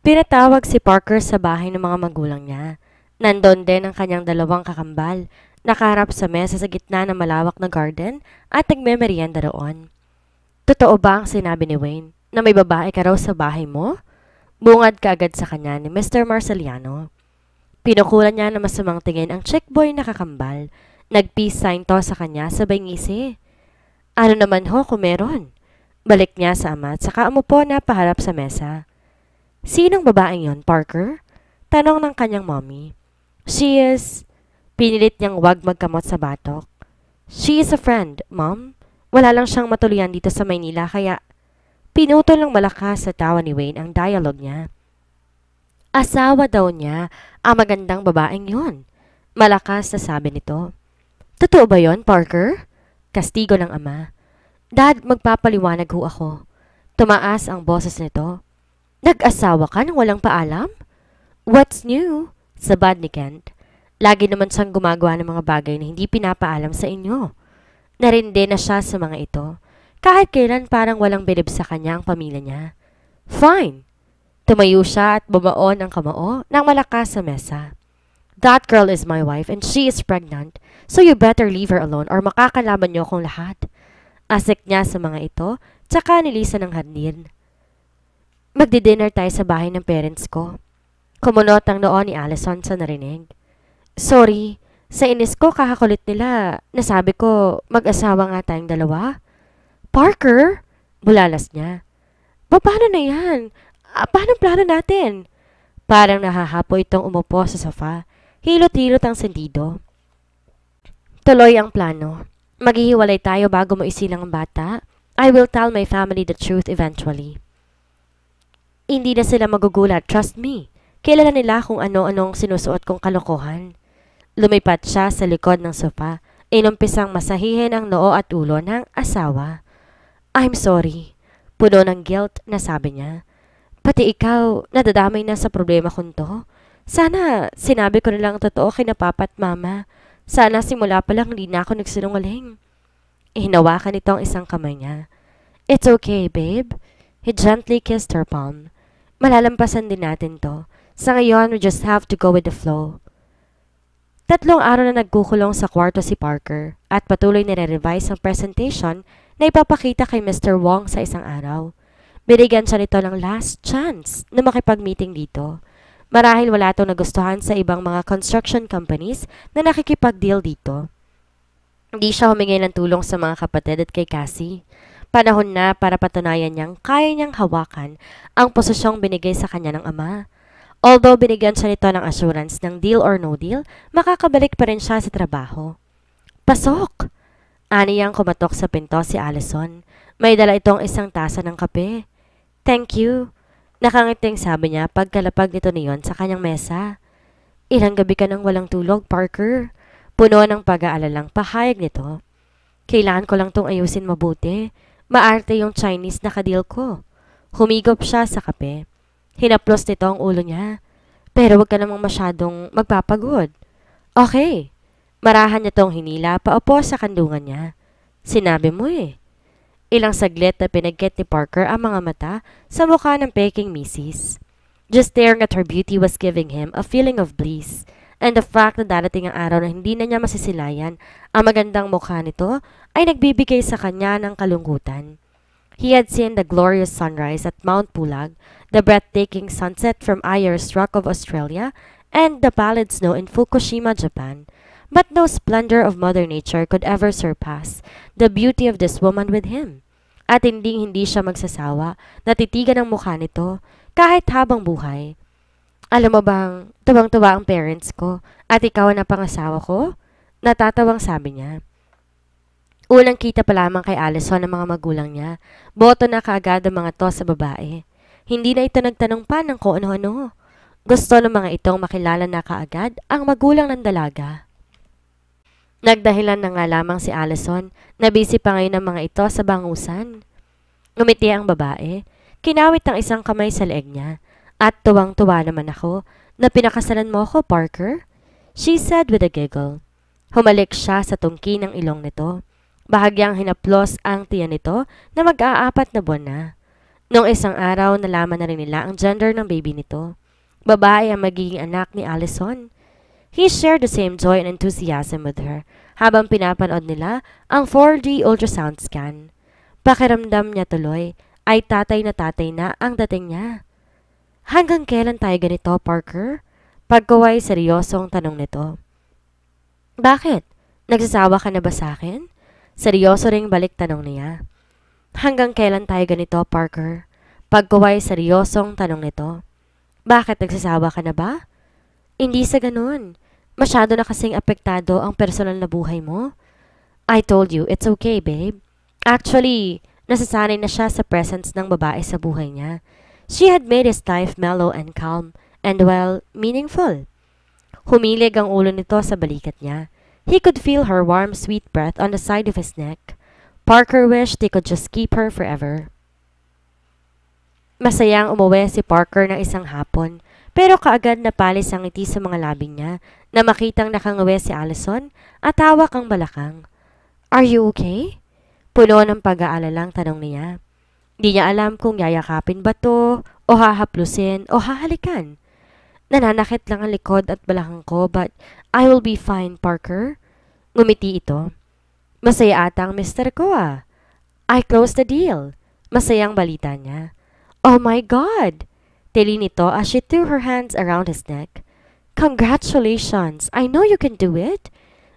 Pinatawag si Parker sa bahay ng mga magulang niya. Nandun din ang kanyang dalawang kakambal, nakaharap sa mesa sa gitna ng malawak na garden at nagmemeryenda roon. Totoo ba ang sinabi ni Wayne na may babae ka raw sa bahay mo? Bungad kaagad sa kanya ni Mr. Marceliano. Pinukulan niya na masamang tingin ang chick boy na kakambal. Nag-peace sign to sa kanya sabay ngisi. Ano naman ho kung meron? Balik niya sa ama at saka umupo na paharap sa mesa. Sinong babaeng yon, Parker? Tanong ng kanyang mommy. She is... Pinilit niyang wag magkamot sa batok. She is a friend, mom. Wala lang siyang matuluyan dito sa Maynila kaya... Pinutol ng malakas sa tawa ni Wayne ang dialogue niya. Asawa daw niya ang magandang babaeng yon. Malakas na sabi nito. Totoo ba yon, Parker? Kastigo ng ama. Dad, magpapaliwanag ho ako. Tumaas ang boses nito. Nag-asawa ka nang walang paalam? What's new? Sabad ni Kent. Lagi naman siyang gumagawa ng mga bagay na hindi pinapaalam sa inyo. Narindi na siya sa mga ito. Kahit kailan parang walang bilib sa kanya ang pamilya niya. Fine. Tumayo siya at bumaon ang kamao ng malakas sa mesa. That girl is my wife and she is pregnant, so you better leave her alone or makakalaban niyo akong lahat. Asik niya sa mga ito, tsaka nilisan ng hardin. Magdi-dinner tayo sa bahay ng parents ko. Kumunot ang noo ni Allison sa narinig. Sorry, sa inis ko kakakulit nila. Nasabi ko, mag-asawa nga tayong dalawa. Parker? Bulalas niya. Paano na yan? Paano plano natin? Parang nahahapo itong umupo sa sofa. Hilot-hilot ang sentido. Tuloy ang plano. Maghihiwalay tayo bago mo isilang ang bata. I will tell my family the truth eventually. Hindi na sila magugulat, trust me. Kilala nila kung ano-anong sinusuot kong kalokohan. Lumipat siya sa likod ng sofa. Inumpisang masahihin ang noo at ulo ng asawa. I'm sorry. Puno ng guilt na sabi niya. Pati ikaw, nadadamay na sa problema kong to. Sana sinabi ko na lang totoo kina papa at mama. Sana simula pa lang hindi na ako nagsinungaling. Hinawakan ito ang isang kamay niya. It's okay, babe. He gently kissed her palm. Malalampasan din natin to. Sa ngayon, we just have to go with the flow. 3 araw na nagkukulong sa kwarto si Parker at patuloy na revise ang presentation na ipapakita kay Mr. Wong sa isang araw. Binigyan siya nito ng last chance na makipag-meeting dito. Marahil wala itong nagustuhan sa ibang mga construction companies na nakikipag-deal dito. Hindi siya humingi ng tulong sa mga kapatid at kay Cassie. Panahon na para patunayan niyang kaya niyang hawakan ang posisyong binigay sa kanya ng ama. Although binigyan siya nito ng assurance ng deal or no deal, makakabalik pa rin siya sa trabaho. Pasok! Aniyang kumatok sa pinto si Allison. May dala itong isang tasa ng kape. Thank you. Nakangiting sabi niya pagkalapag nito niyon sa kanyang mesa. Ilang gabi ka nang walang tulog, Parker. Puno ng pag-aalalang pahayag nito. Kailangan ko lang tong ayusin mabuti. Maarte yung Chinese na kadil ko. Humigop siya sa kape. Hinaplos nito ang ulo niya. Pero wag ka namang masyadong magpapagod. Okay. Marahan niya tong hinila paupo sa kandungan niya. Sinabi mo eh. Ilang saglit na pinagkit ni Parker ang mga mata sa mukha ng peking misis. Just staring at her beauty was giving him a feeling of bliss. And the fact na darating ang araw na hindi na niya masisilayan ang magandang mukha nito ay nagbibigay sa kanya ng kalungkutan. He had seen the glorious sunrise at Mount Pulag, the breathtaking sunset from Ayers Rock of Australia, and the pallid snow in Fukushima, Japan. But no splendor of Mother Nature could ever surpass the beauty of this woman with him. At hindi siya magsasawa na titigan ang mukha nito kahit habang buhay. Alam mo bang, tubang-tuba ang parents ko at ikaw ang pangasawa ko? Natatawang sabi niya. Unang kita pa lamang kay Allison ang mga magulang niya. Boto na kaagad ang mga to sa babae. Hindi na ito nagtanong pa ng kung ano-ano. Gusto ng mga itong makilala na kaagad ang magulang ng dalaga. Nagdahilan na nga lamang si Allison na busy pa ngayon ng mga ito sa bangusan. Ngumiti ang babae. Kinawit ang isang kamay sa leeg niya. At tuwang-tuwa naman ako na pinakasalan mo ako, Parker. She said with a giggle. Humalik siya sa tungki ng ilong nito. Bahagyang hinaplos ang tiyan nito na mag-aapat na buwan na. Noong isang araw, nalaman na rin nila ang gender ng baby nito. Babae ang magiging anak ni Allison. He shared the same joy and enthusiasm with her habang pinapanood nila ang 4D ultrasound scan. Pakiramdam niya tuloy ay tatay na ang dating niya. Hanggang kailan tayo ganito, Parker? Pagkaway seryosong tanong nito. Bakit? Nagsasawa ka na ba sa akin? Seryoso ring balik tanong niya. Hanggang kailan tayo ganito, Parker? Pagkaway seryosong tanong nito. Bakit nagsasawa ka na ba? Hindi sa ganun. Masyado na kasing apektado ang personal na buhay mo. I told you, it's okay, babe. Actually, nasasanay na siya sa presence ng babae sa buhay niya. She had made his life mellow and calm, and well, meaningful. Humilig ang ulo nito sa balikat niya. He could feel her warm, sweet breath on the side of his neck. Parker wished they could just keep her forever. Masayang umuwi si Parker ng isang hapon, pero kaagad napalis ang ngiti sa mga labi niya na makitang nakangawi si Allison at hawak ang balakang. Are you okay? Puno ng pag-aalalang tanong niya. Di niya alam kung yayakapin ba to, o hahaplusin, o hahalikan. Nananakit lang ang likod at balakang ko, but I will be fine, Parker. Ngumiti ito. Masaya ata ang mister ko ah. I closed the deal. Masayang balita niya. Oh my God! Tili nito as she threw her hands around his neck. Congratulations! I know you can do it!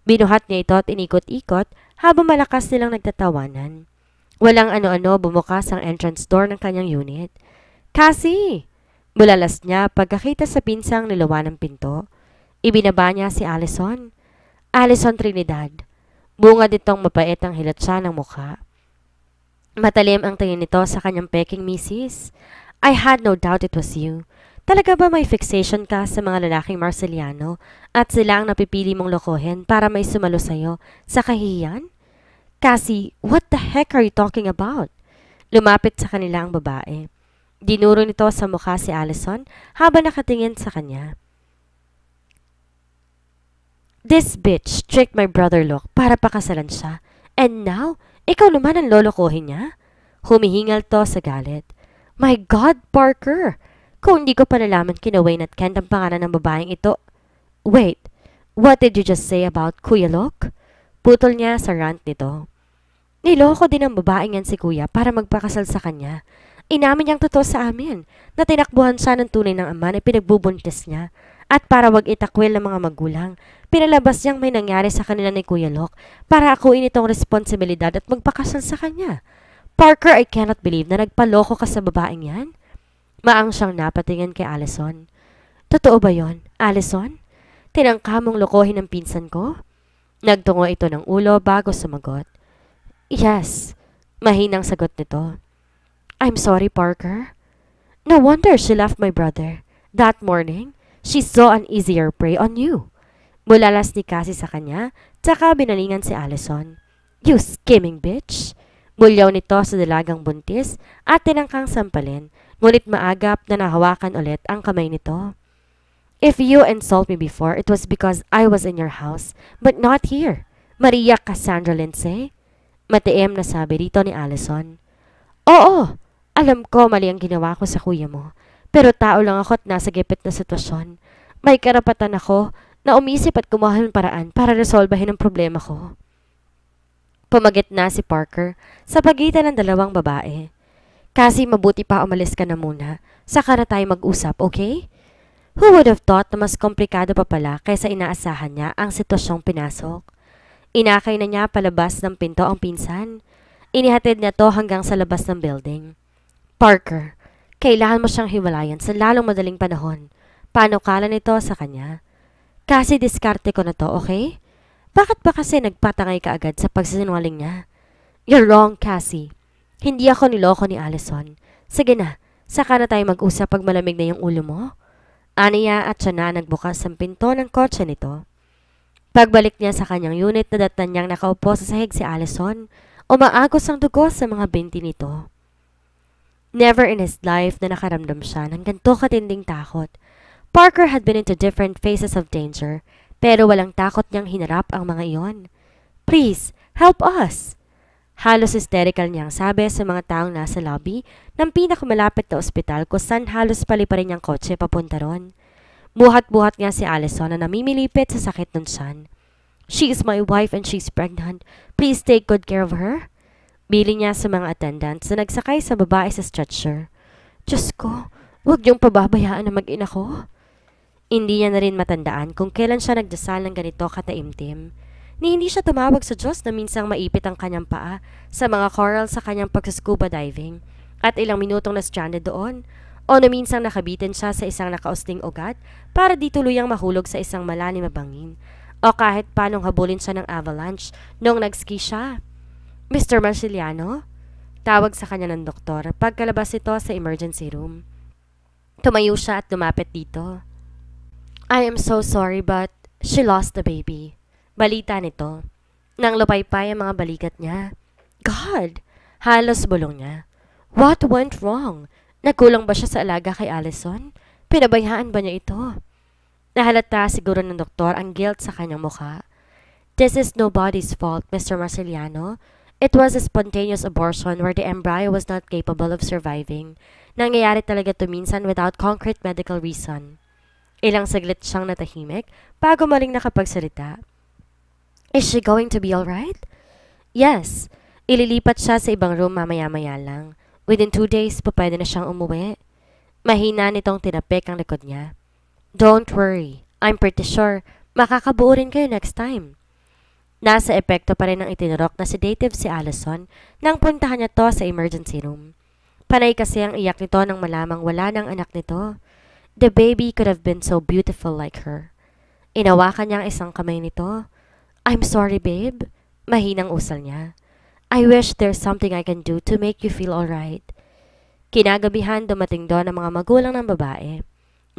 Binuhat niya ito at inikot-ikot habang malakas nilang nagtatawanan. Walang ano-ano bumukas ang entrance door ng kanyang unit. Cassie! Bulalas niya pagkakita sa pinsang nilawan ng pinto. Ibinaba niya si Allison. Allison Trinidad. Bunga ditong mapait ang hilat siya ng mukha. Matalim ang tingin nito sa kanyang peking misis. I had no doubt it was you. Talaga ba may fixation ka sa mga lalaking Marceliano at sila ang napipili mong lokohin para may sumalo sa'yo sa kahihiyan? Cassie, what the heck are you talking about? Lumapit sa kanila ang babae. Dinuro nito sa mukha si Allison habang nakatingin sa kanya. This bitch tricked my brother Locke para pakasalan siya. And now, ikaw naman ang lolokohin niya? Humihingal to sa galit. My God, Parker! Kung hindi ko pa nalaman kina Wayne at Kent ang pangalan ng babaeng ito. Wait, what did you just say about Kuya Locke? Putol niya sa rant nito. Niloko din ang babaeng yan si Kuya para magpakasal sa kanya. Inamin niyang totoo sa amin na tinakbuhan siya ng tunay ng ama na pinagbubuntis niya. At para wag itakwil ng mga magulang, pinalabas niyang may nangyari sa kanila ni Kuya Locke para akuin itong responsibilidad at magpakasal sa kanya. Parker, I cannot believe na nagpaloko ka sa babaeng yan. Maang siyang napatingin kay Allison. Totoo ba yon, Allison? Tinangka mong lokohin ang pinsan ko? Nagtungo ito ng ulo bago sumagot. Yes, mahinang sagot nito. I'm sorry, Parker. No wonder she left my brother. That morning, she saw an easier prey on you. Bulalas ni Cassie sa kanya, tsaka binalingan si Allison. You scheming bitch! Bulyaw nito sa dalagang buntis at tinangkang sampalin, ngunit maagap na nahawakan ulit ang kamay nito. If you insult me before, it was because I was in your house, but not here. Maria Cassandra Lindsay? Matiim na sabi rito ni Allison. Oo, alam ko mali ang ginawa ko sa kuya mo, pero tao lang ako at nasa gipit na sitwasyon. May karapatan ako na umisip at kumuha ng paraan para resolbahin ang problema ko. Pumagit na si Parker sa pagitan ng dalawang babae. Kasi mabuti pa umalis ka na muna, saka na tayo mag-usap, okay? Who would have thought na mas komplikado pa pala kaysa inaasahan niya ang sitwasyong pinasok? Inakay na niya palabas ng pinto ang pinsan. Inihatid niya to hanggang sa labas ng building. Parker, kailangan mo siyang hiwalayan sa lalong madaling panahon. Panukala nito sa kanya. Kasi diskarte ko na to, okay? Bakit ba kasi nagpatangay ka agad sa pagsisinungaling niya? You're wrong, Cassie. Hindi ako niloko ni Allison. Sige na, saka na tayo mag-usap pag malamig na yung ulo mo. Aniya at siya na nagbukas ang pinto ng kotse nito. Pagbalik niya sa kanyang unit, nadatnan niyang nakaupo sa sahig si Allison. Umaagos ang dugo sa mga binti nito. Never in his life na nakaramdam siya ng ganito katinding takot. Parker had been into different phases of danger, pero walang takot niyang hinarap ang mga iyon. Please, help us! Halos hysterical niyang sabi sa mga taong nasa lobby ng pinakamalapit na ospital kung saan halos paliparin niyang kotse papunta ron. Buhat-buhat nga si Allison na namimilipit sa sakit ng tiyan. She is my wife and she's pregnant. Please take good care of her. Bili niya sa mga attendants na nagsakay sa babae sa stretcher. Diyos ko, huwag niyong pababayaan na mag-ina ko. Hindi niya na rin matandaan kung kailan siya nagdasal ng ganito kataimtim. Ni hindi siya tumawag sa Diyos na minsang maipit ang kanyang paa sa mga coral sa kanyang pagsuscuba diving at ilang minutong na stranded doon o na minsang nakabitin siya sa isang nakausting ugat para di tuluyang mahulog sa isang malalim na bangin o kahit panong habulin siya ng avalanche nung nag-ski siya. Mr. Marciliano? Tawag sa kanya ng doktor pagkalabas ito sa emergency room. Tumayo siya at lumapit dito. I am so sorry but she lost the baby. Balita nito. Nang lupaypay ang mga balikat niya. God! Halos bulong niya. What went wrong? Nagkulang ba siya sa alaga kay Allison? Pinabayaan ba niya ito? Nahalata siguro ng doktor ang guilt sa kanyang mukha. This is nobody's fault, Mr. Marciliano. It was a spontaneous abortion where the embryo was not capable of surviving. Nangyayari talaga ito minsan without concrete medical reason. Ilang saglit siyang natahimik bago maling nakapagsalita. Is she going to be alright? Yes. Ililipat siya sa ibang room mamaya-maya lang. Within 2 days, pwede na siyang umuwi. Mahina nitong tinapik ang likod niya. Don't worry. I'm pretty sure makakabuo rin kayo next time. Nasa epekto pa rin ang itinurok na sedative si Allison nang puntahan niya to sa emergency room. Panay kasi ang iyak nito nang malamang wala ng anak nito. The baby could have been so beautiful like her. Inawakan niya ang isang kamay nito. I'm sorry, babe. Mahinang usal niya. I wish there's something I can do to make you feel alright. Kinagabihan dumating doon ang mga magulang ng babae.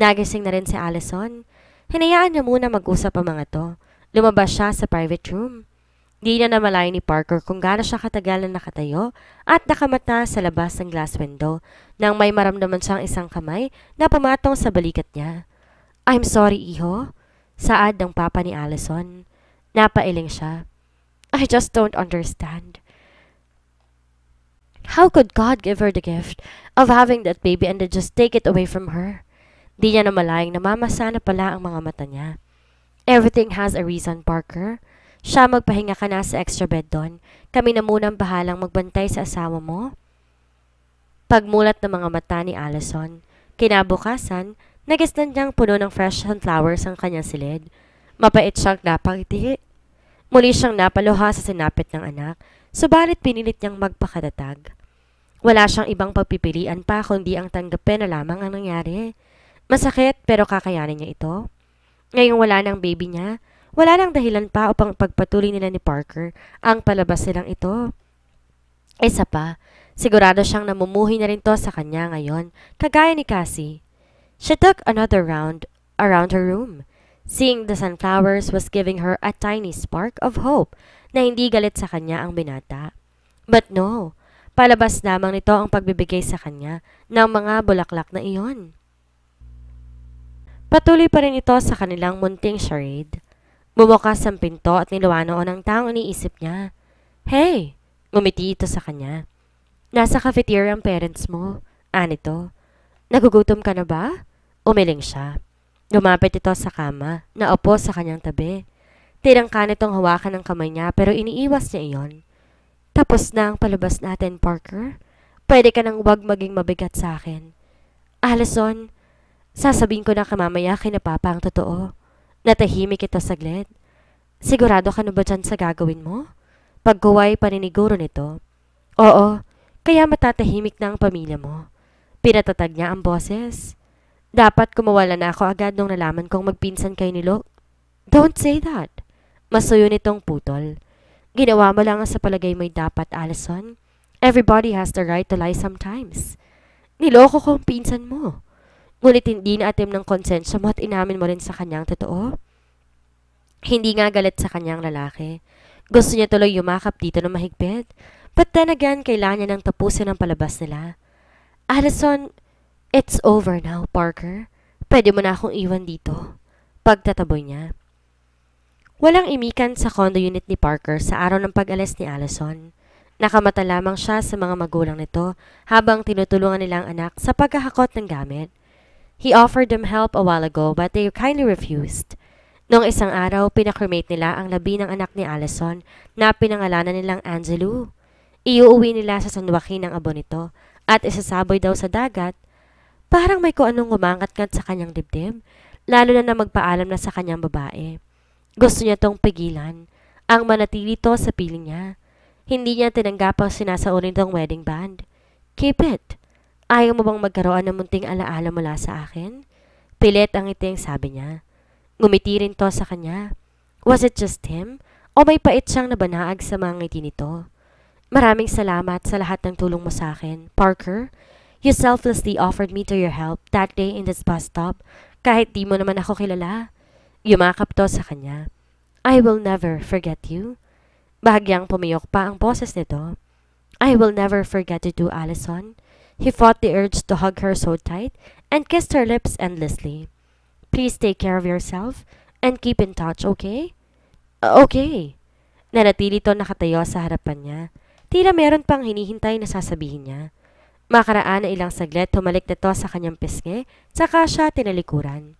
Nagising na rin si Allison. Hinayaan niya muna mag-usap ang mga to. Lumabas siya sa private room. Di na namalayan ni Parker kung gaano siya katagal na nakatayo at nakamata sa labas ng glass window nang may maramdaman siyang isang kamay na pumatong sa balikat niya. I'm sorry, iho. Saad ng papa ni Allison. Napailing siya. I just don't understand. How could God give her the gift of having that baby and then just take it away from her? Di niya namalayang namamasa na pala ang mga mata niya. Everything has a reason, Parker. Siya magpahinga ka na sa extra bed doon. Kami na munang bahalang magbantay sa asawa mo. Pagmulat ng mga mata ni Allison, kinabukasan, nagisnan niyang puno ng fresh sunflowers ang kanyang silid. Mapait siyang napangiti. Muli siyang napaluha sa sinapit ng anak, subalit pinilit niyang magpakatatag. Wala siyang ibang pagpipilian pa kundi ang tanggapin na lamang ang nangyari. Masakit pero kakayanin niya ito. Ngayong wala ng baby niya, wala nang dahilan pa upang pagpatuloy nila ni Parker ang palabas nilang ito. Isa pa, sigurado siyang namumuhi na rin to sa kanya ngayon, kagaya ni Cassie. She took another round around her room. Seeing the sunflowers was giving her a tiny spark of hope na hindi galit sa kanya ang binata. But no, palabas lamang nito ang pagbibigay sa kanya ng mga bulaklak na iyon. Patuloy pa rin ito sa kanilang munting charade. Bumukas ang pinto at niluwanoon ang taong iniisip niya. Hey! Ngumiti ito sa kanya. Nasa cafeteria ang parents mo. Anito. Nagugutom ka na ba? Umiling siya. Lumapit ito sa kama, naupo sa kanyang tabi. Tirangka nitong hawakan ng kamay niya pero iniiwas niya iyon. Tapos na ang palabas natin, Parker. Pwede ka nang huwag maging mabigat sa akin. Allison, sasabihin ko na kamamaya kina Papa ang totoo. Natahimik ito saglit. Sigurado ka na ba dyan sa gagawin mo? Pagkuway paniniguro nito. Oo, kaya matatahimik na ang pamilya mo. Pinatatag niya ang boses. Dapat kumawala na ako agad nung nalaman kong magpinsan kayo ni Luke. Don't say that. Masuyo nitong putol. Ginawa mo lang ang sa palagay mo'y dapat, Allison. Everybody has the right to lie sometimes. Niloko ko ang pinsan mo. Ngunit hindi na atim ng konsensya mo at inamin mo rin sa kanyang totoo. Hindi nga galit sa kanyang lalaki. Gusto niya tuloy yumakap dito ng mahigpit. But then again, kailangan niya nang tapusin ang palabas nila. Allison, it's over now, Parker. Pwede mo na akong iwan dito. Pagtataboy niya. Walang imikan sa condo unit ni Parker sa araw ng pag-alis ni Allison. Nakamata lamang siya sa mga magulang nito habang tinutulungan nilang anak sa paghahakot ng gamit. He offered them help a while ago but they kindly refused. Noong isang araw, pinakremate nila ang labi ng anak ni Allison na pinangalanan nilang Angelou. Iuuwi nila sa San Joaquin ang abo nito at isasaboy daw sa dagat. Parang may kung anong umangat-ngat sa kanyang dibdib, lalo na magpaalam na sa kanyang babae. Gusto niya tong pigilan, ang manatili to sa piling niya. Hindi niya tinanggap ang sinasauri nitong wedding band. Keep it. Ayaw mo bang magkaroon ng munting alaala mula sa akin? Pilit ang iting sabi niya. Ngumiti rin to sa kanya. Was it just him? O may pait siyang nabanaag sa mga ngiti nito? Maraming salamat sa lahat ng tulong mo sa akin, Parker. You selflessly offered me to your help that day in this bus stop kahit di mo naman ako kilala. Yumakap to sa kanya. I will never forget you. Bahagyang pumiyok pa ang boses nito. I will never forget you too, Allison. He fought the urge to hug her so tight and kissed her lips endlessly. Please take care of yourself and keep in touch, okay? Okay. Nanatili to nakatayo sa harapan niya. Tila meron pang hinihintay na sasabihin niya. Makaraan na ilang saglit, humalik na to sa kanyang pisngi, saka siya tinalikuran.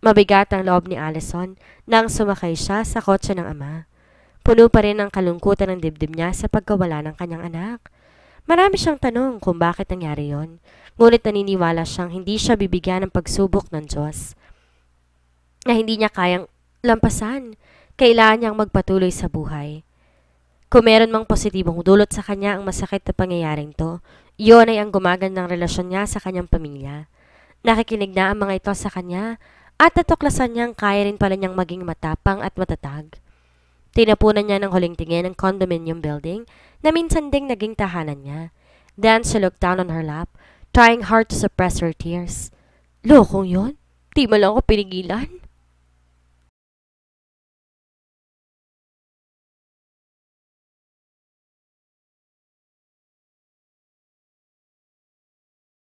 Mabigat ang loob ni Allison nang sumakay siya sa kotse ng ama. Puno pa rin ang kalungkutan ng dibdib niya sa pagkawala ng kanyang anak. Marami siyang tanong kung bakit nangyari yon, ngunit naniniwala siyang hindi siya bibigyan ng pagsubok ng Diyos na hindi niya kayang lampasan. Kailangan niyang magpatuloy sa buhay. Kung meron mang positibong dulot sa kanya ang masakit na pangyayaring to, iyon ay ang gumagandang relasyon niya sa kanyang pamilya. Nakikinig na ang mga ito sa kanya at natuklasan niyang kaya rin pala niyang maging matapang at matatag. Tinapunan niya ng huling tingin ang condominium building na minsan ding naging tahanan niya. Then she looked down on her lap, trying hard to suppress her tears. Lokong yon? Di mo lang ako pinigilan?